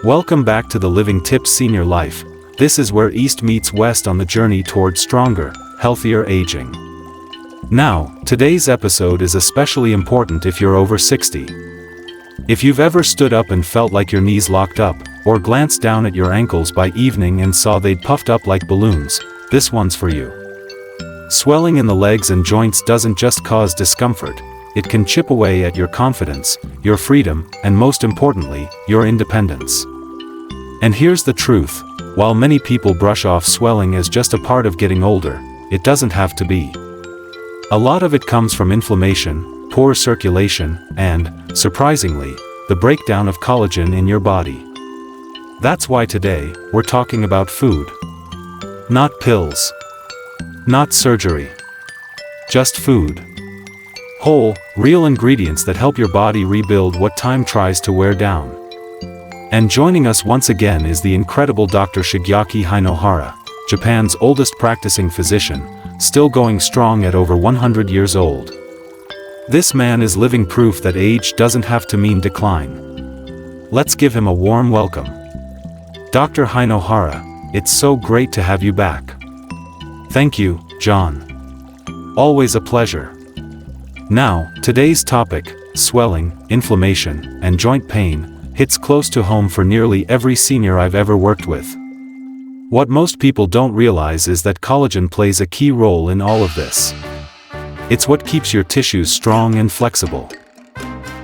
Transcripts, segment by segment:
Welcome back to the Living Tips Senior Life. This is where East meets West on the journey towards stronger, healthier aging. Now, today's episode is especially important if you're over 60. If you've ever stood up and felt like your knees locked up, or glanced down at your ankles by evening and saw they'd puffed up like balloons, this one's for you. Swelling in the legs and joints doesn't just cause discomfort, it can chip away at your confidence, your freedom, and most importantly, your independence. And here's the truth, while many people brush off swelling as just a part of getting older, it doesn't have to be. A lot of it comes from inflammation, poor circulation, and, surprisingly, the breakdown of collagen in your body. That's why today, we're talking about food. Not pills. Not surgery. Just food. Whole, real ingredients that help your body rebuild what time tries to wear down. And joining us once again is the incredible Dr. Shigeaki Hinohara, Japan's oldest practicing physician, still going strong at over 100 years old. This man is living proof that age doesn't have to mean decline. Let's give him a warm welcome. Dr. Hinohara, it's so great to have you back. Thank you, John. Always a pleasure. Now, today's topic, swelling, inflammation, and joint pain, hits close to home for nearly every senior I've ever worked with. What most people don't realize is that collagen plays a key role in all of this. It's what keeps your tissues strong and flexible.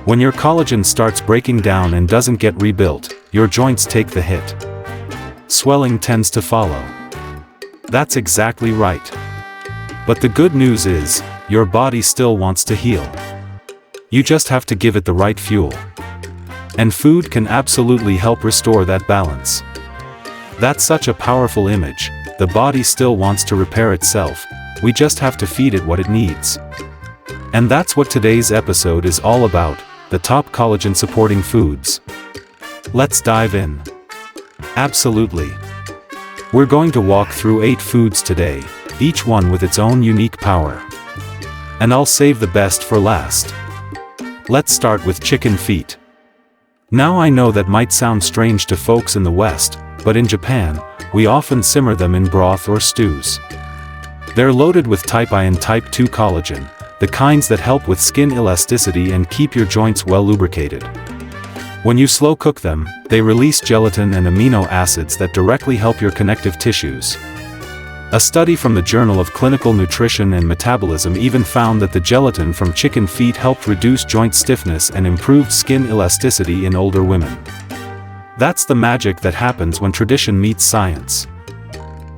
When your collagen starts breaking down and doesn't get rebuilt, your joints take the hit. Swelling tends to follow. That's exactly right. But the good news is, your body still wants to heal. You just have to give it the right fuel. And food can absolutely help restore that balance. That's such a powerful image. The body still wants to repair itself, we just have to feed it what it needs. And that's what today's episode is all about, the top collagen supporting foods. Let's dive in. Absolutely. We're going to walk through 8 foods today, each one with its own unique power. And I'll save the best for last. Let's start with chicken feet. Now I know that might sound strange to folks in the West, but in Japan, we often simmer them in broth or stews. They're loaded with type I and type 2 collagen, the kinds that help with skin elasticity and keep your joints well lubricated. When you slow cook them, they release gelatin and amino acids that directly help your connective tissues. A study from the Journal of Clinical Nutrition and Metabolism even found that the gelatin from chicken feet helped reduce joint stiffness and improved skin elasticity in older women. That's the magic that happens when tradition meets science.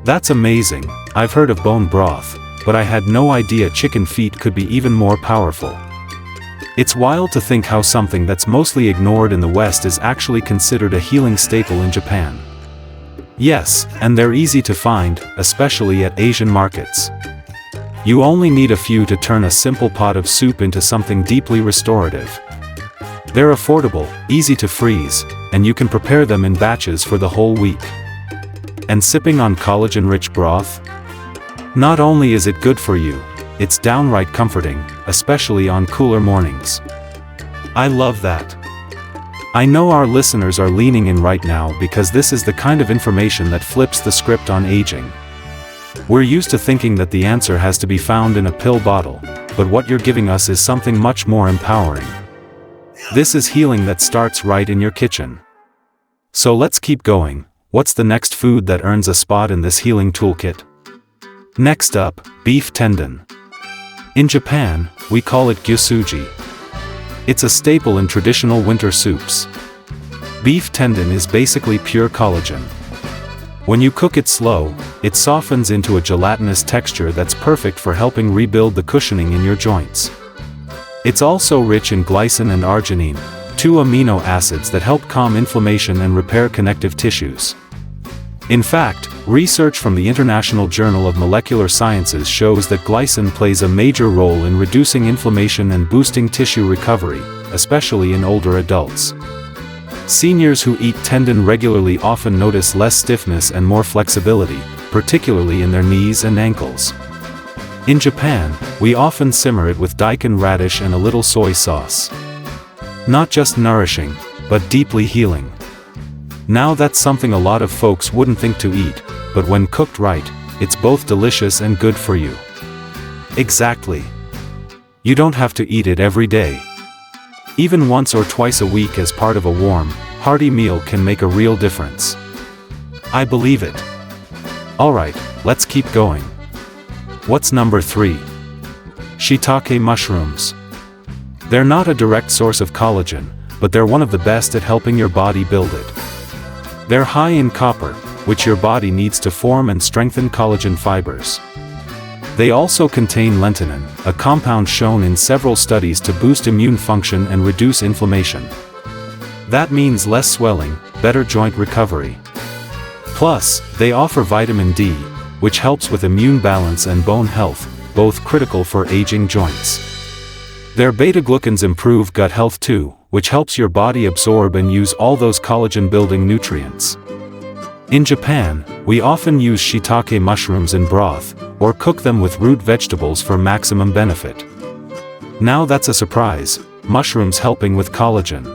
That's amazing. I've heard of bone broth, but I had no idea chicken feet could be even more powerful. It's wild to think how something that's mostly ignored in the West is actually considered a healing staple in Japan. Yes, and they're easy to find, especially at Asian markets. You only need a few to turn a simple pot of soup into something deeply restorative. They're affordable, easy to freeze, and you can prepare them in batches for the whole week. And sipping on collagen-rich broth? Not only is it good for you, it's downright comforting, especially on cooler mornings. I love that. I know our listeners are leaning in right now because this is the kind of information that flips the script on aging. We're used to thinking that the answer has to be found in a pill bottle, but what you're giving us is something much more empowering. This is healing that starts right in your kitchen. So let's keep going. What's the next food that earns a spot in this healing toolkit? Next up, beef tendon. In Japan, we call it gyusuji. It's a staple in traditional winter soups. Beef tendon is basically pure collagen. When you cook it slow, it softens into a gelatinous texture that's perfect for helping rebuild the cushioning in your joints. It's also rich in glycine and arginine, 2 amino acids that help calm inflammation and repair connective tissues. In fact, research from the International Journal of Molecular Sciences shows that glycine plays a major role in reducing inflammation and boosting tissue recovery, especially in older adults. Seniors who eat tendon regularly often notice less stiffness and more flexibility, particularly in their knees and ankles. In Japan, we often simmer it with daikon radish and a little soy sauce. Not just nourishing, but deeply healing. Now that's something a lot of folks wouldn't think to eat, but when cooked right, it's both delicious and good for you. Exactly. You don't have to eat it every day. Even once or twice a week as part of a warm, hearty meal can make a real difference. I believe it. Alright, let's keep going. What's number 3? Shiitake mushrooms. They're not a direct source of collagen, but they're one of the best at helping your body build it. They're high in copper, which your body needs to form and strengthen collagen fibers. They also contain lentinin, a compound shown in several studies to boost immune function and reduce inflammation. That means less swelling, better joint recovery. Plus, they offer vitamin D, which helps with immune balance and bone health, both critical for aging joints. Their beta-glucans improve gut health too, which helps your body absorb and use all those collagen-building nutrients. In Japan, we often use shiitake mushrooms in broth, or cook them with root vegetables for maximum benefit. Now that's a surprise, mushrooms helping with collagen.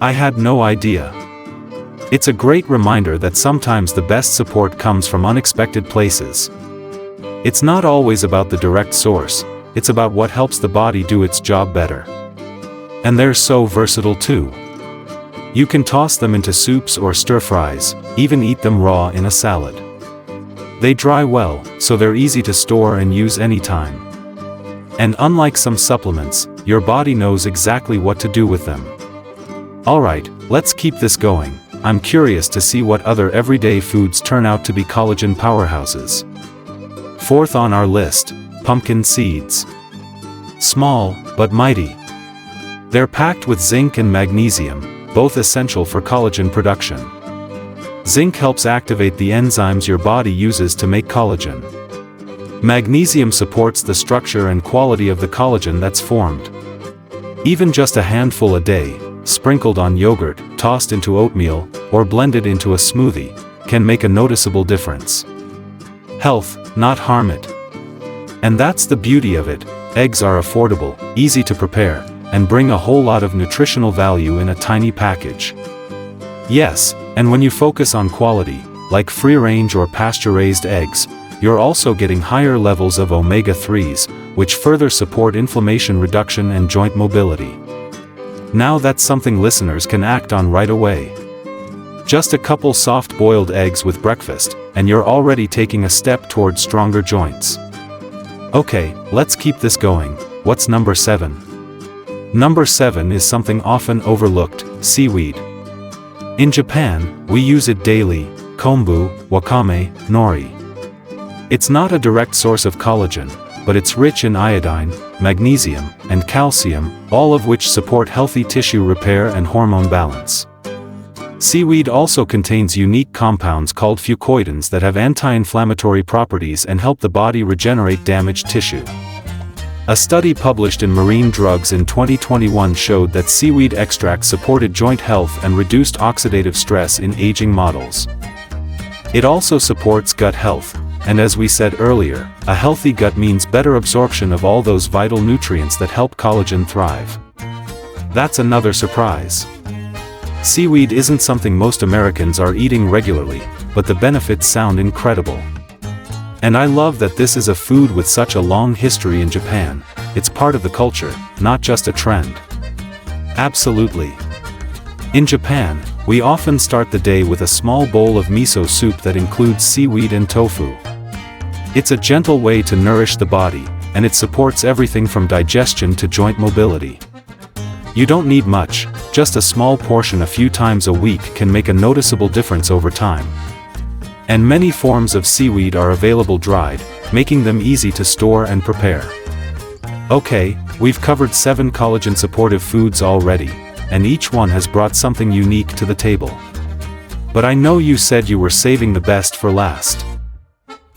I had no idea. It's a great reminder that sometimes the best support comes from unexpected places. It's not always about the direct source, it's about what helps the body do its job better. And they're so versatile too. You can toss them into soups or stir-fries, even eat them raw in a salad. They dry well, so they're easy to store and use anytime. And unlike some supplements, your body knows exactly what to do with them. Alright, let's keep this going. I'm curious to see what other everyday foods turn out to be collagen powerhouses. 4th on our list, pumpkin seeds. Small, but mighty. They're packed with zinc and magnesium, both essential for collagen production. Zinc helps activate the enzymes your body uses to make collagen. Magnesium supports the structure and quality of the collagen that's formed. Even just a handful a day, sprinkled on yogurt, tossed into oatmeal, or blended into a smoothie, can make a noticeable difference. Health, not harm it. And that's the beauty of it. Eggs are affordable, easy to prepare, and bring a whole lot of nutritional value in a tiny package. Yes, and when you focus on quality, like free-range or pasture-raised eggs, you're also getting higher levels of omega-3s, which further support inflammation reduction and joint mobility. Now that's something listeners can act on right away. Just a couple soft-boiled eggs with breakfast, and you're already taking a step towards stronger joints. Okay, let's keep this going. What's number 7? Number 7 is something often overlooked, seaweed. In Japan, we use it daily: kombu, wakame, nori. It's not a direct source of collagen, but it's rich in iodine, magnesium, and calcium, all of which support healthy tissue repair and hormone balance. Seaweed also contains unique compounds called fucoidins that have anti-inflammatory properties and help the body regenerate damaged tissue. A study published in Marine Drugs in 2021 showed that seaweed extract supported joint health and reduced oxidative stress in aging models. It also supports gut health, and as we said earlier, a healthy gut means better absorption of all those vital nutrients that help collagen thrive. That's another surprise. Seaweed isn't something most Americans are eating regularly, but the benefits sound incredible. And I love that this is a food with such a long history in Japan. It's part of the culture, not just a trend. Absolutely. In Japan, we often start the day with a small bowl of miso soup that includes seaweed and tofu. It's a gentle way to nourish the body, and it supports everything from digestion to joint mobility. You don't need much, just a small portion a few times a week can make a noticeable difference over time. And many forms of seaweed are available dried, making them easy to store and prepare. Okay, we've covered 7 collagen-supportive foods already, and each one has brought something unique to the table. But I know you said you were saving the best for last.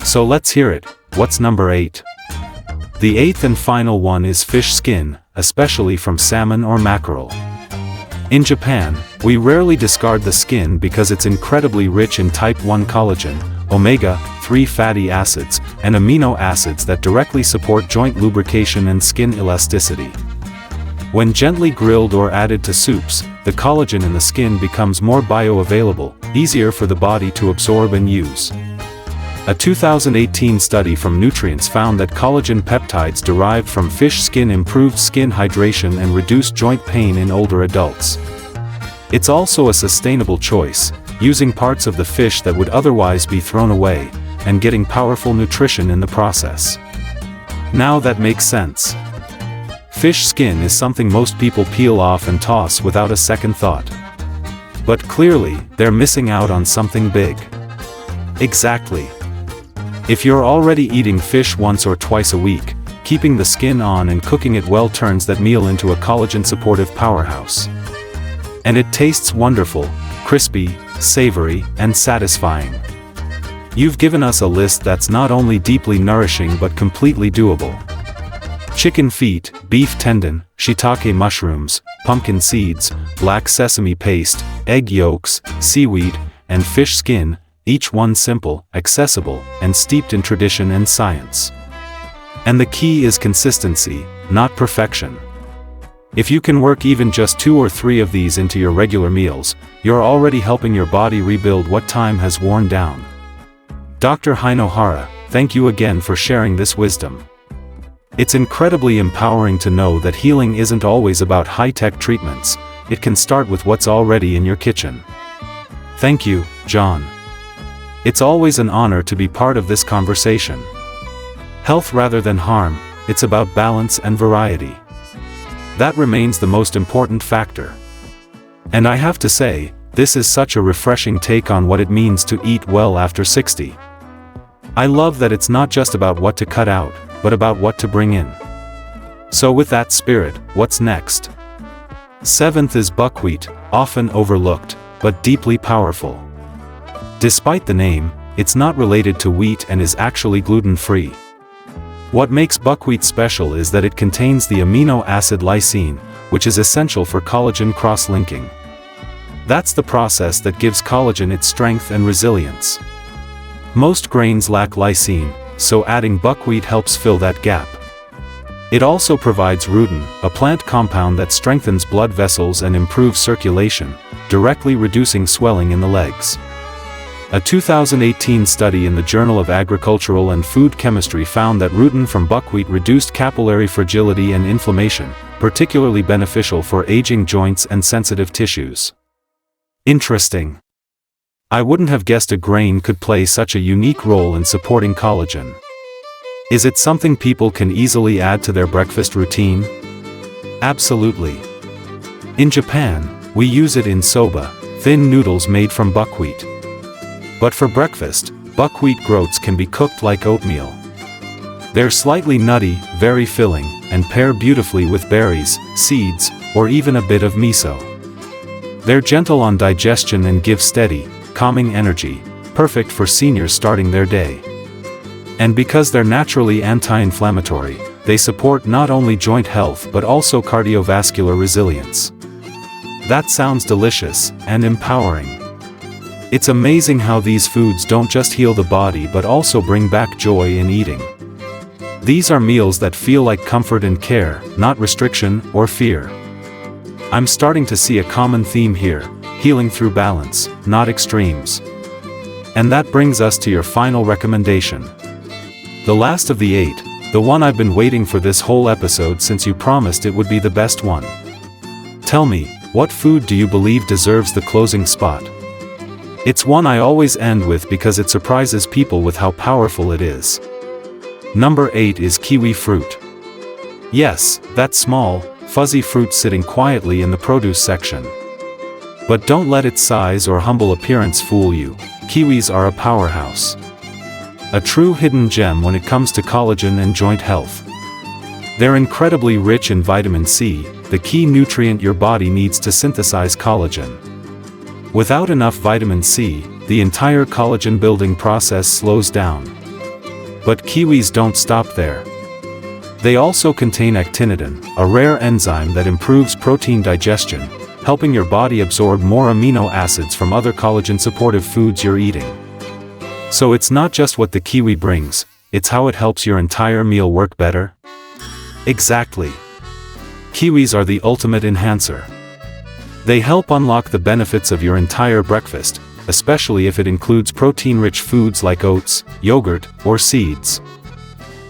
So let's hear it. What's number 8? The 8th and final one is fish skin, especially from salmon or mackerel. In Japan, we rarely discard the skin because it's incredibly rich in type 1 collagen, omega-3 fatty acids, and amino acids that directly support joint lubrication and skin elasticity. When gently grilled or added to soups, the collagen in the skin becomes more bioavailable, easier for the body to absorb and use. A 2018 study from Nutrients found that collagen peptides derived from fish skin improved skin hydration and reduced joint pain in older adults. It's also a sustainable choice, using parts of the fish that would otherwise be thrown away, and getting powerful nutrition in the process. Now that makes sense. Fish skin is something most people peel off and toss without a second thought. But clearly, they're missing out on something big. Exactly. If you're already eating fish once or twice a week, keeping the skin on and cooking it well turns that meal into a collagen-supportive powerhouse. And it tastes wonderful, crispy, savory, and satisfying. You've given us a list that's not only deeply nourishing but completely doable. Chicken feet, beef tendon, shiitake mushrooms, pumpkin seeds, black sesame paste, egg yolks, seaweed, and fish skin, each one simple, accessible, and steeped in tradition and science. And the key is consistency, not perfection. If you can work even just 2 or 3 of these into your regular meals, you're already helping your body rebuild what time has worn down. Dr. Hinohara, thank you again for sharing this wisdom. It's incredibly empowering to know that healing isn't always about high-tech treatments, it can start with what's already in your kitchen. Thank you, John. It's always an honor to be part of this conversation. Health rather than harm, it's about balance and variety. That remains the most important factor. And I have to say, this is such a refreshing take on what it means to eat well after 60. I love that it's not just about what to cut out, but about what to bring in. So with that spirit, what's next? 7th is buckwheat, often overlooked, but deeply powerful. Despite the name, it's not related to wheat and is actually gluten-free. What makes buckwheat special is that it contains the amino acid lysine, which is essential for collagen cross-linking. That's the process that gives collagen its strength and resilience. Most grains lack lysine, so adding buckwheat helps fill that gap. It also provides rutin, a plant compound that strengthens blood vessels and improves circulation, directly reducing swelling in the legs. A 2018 study in the Journal of Agricultural and Food Chemistry found that rutin from buckwheat reduced capillary fragility and inflammation, particularly beneficial for aging joints and sensitive tissues. Interesting. I wouldn't have guessed a grain could play such a unique role in supporting collagen. Is it something people can easily add to their breakfast routine? Absolutely. In Japan, we use it in soba, thin noodles made from buckwheat. But for breakfast, buckwheat groats can be cooked like oatmeal. They're slightly nutty, very filling, and pair beautifully with berries, seeds, or even a bit of miso. They're gentle on digestion and give steady, calming energy, perfect for seniors starting their day. And because they're naturally anti-inflammatory, they support not only joint health but also cardiovascular resilience. That sounds delicious and empowering. It's amazing how these foods don't just heal the body but also bring back joy in eating. These are meals that feel like comfort and care, not restriction or fear. I'm starting to see a common theme here, healing through balance, not extremes. And that brings us to your final recommendation. The last of the 8, the one I've been waiting for this whole episode since you promised it would be the best one. Tell me, what food do you believe deserves the closing spot? It's one I always end with because it surprises people with how powerful it is. Number 8 is kiwi fruit. Yes, that small, fuzzy fruit sitting quietly in the produce section. But don't let its size or humble appearance fool you, kiwis are a powerhouse. A true hidden gem when it comes to collagen and joint health. They're incredibly rich in vitamin C, the key nutrient your body needs to synthesize collagen. Without enough vitamin C, the entire collagen building process slows down. But kiwis don't stop there. They also contain actinidin, a rare enzyme that improves protein digestion, helping your body absorb more amino acids from other collagen-supportive foods you're eating. So it's not just what the kiwi brings, it's how it helps your entire meal work better. Exactly. Kiwis are the ultimate enhancer. They help unlock the benefits of your entire breakfast, especially if it includes protein-rich foods like oats, yogurt, or seeds.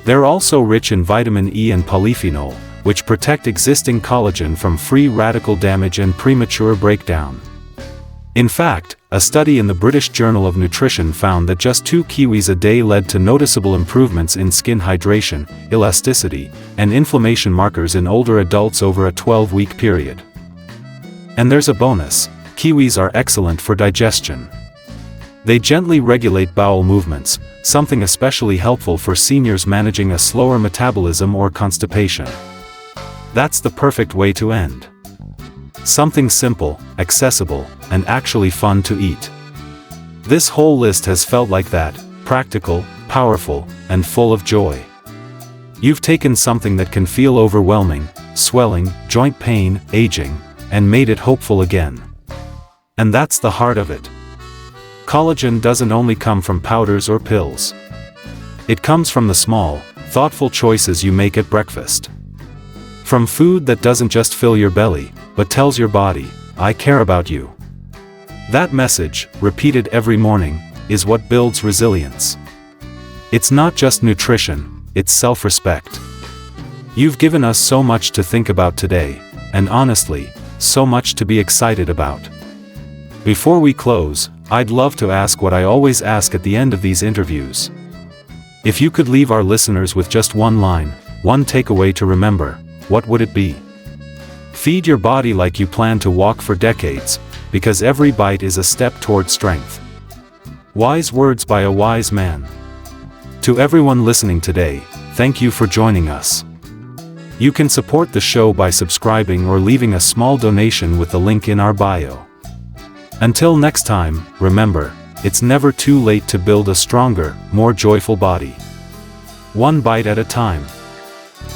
They're also rich in vitamin E and polyphenol, which protect existing collagen from free radical damage and premature breakdown. In fact, a study in the British Journal of Nutrition found that just 2 kiwis a day led to noticeable improvements in skin hydration, elasticity, and inflammation markers in older adults over a 12-week period. And there's a bonus: kiwis are excellent for digestion. They gently regulate bowel movements, something especially helpful for seniors managing a slower metabolism or constipation. That's the perfect way to end. Something simple, accessible, and actually fun to eat. This whole list has felt like that: practical, powerful, and full of joy. You've taken something that can feel overwhelming, swelling, joint pain, aging, and made it hopeful again. And that's the heart of it. Collagen doesn't only come from powders or pills. It comes from the small, thoughtful choices you make at breakfast. From food that doesn't just fill your belly, but tells your body, "I care about you." That message, repeated every morning, is what builds resilience. It's not just nutrition, it's self-respect. You've given us so much to think about today, and honestly, so much to be excited about. Before we close, I'd love to ask what I always ask at the end of these interviews. If you could leave our listeners with just one line, one takeaway to remember, what would it be? Feed your body like you plan to walk for decades, because every bite is a step toward strength. Wise words by a wise man. To everyone listening today, thank you for joining us. You can support the show by subscribing or leaving a small donation with the link in our bio. Until next time, remember, it's never too late to build a stronger, more joyful body. One bite at a time.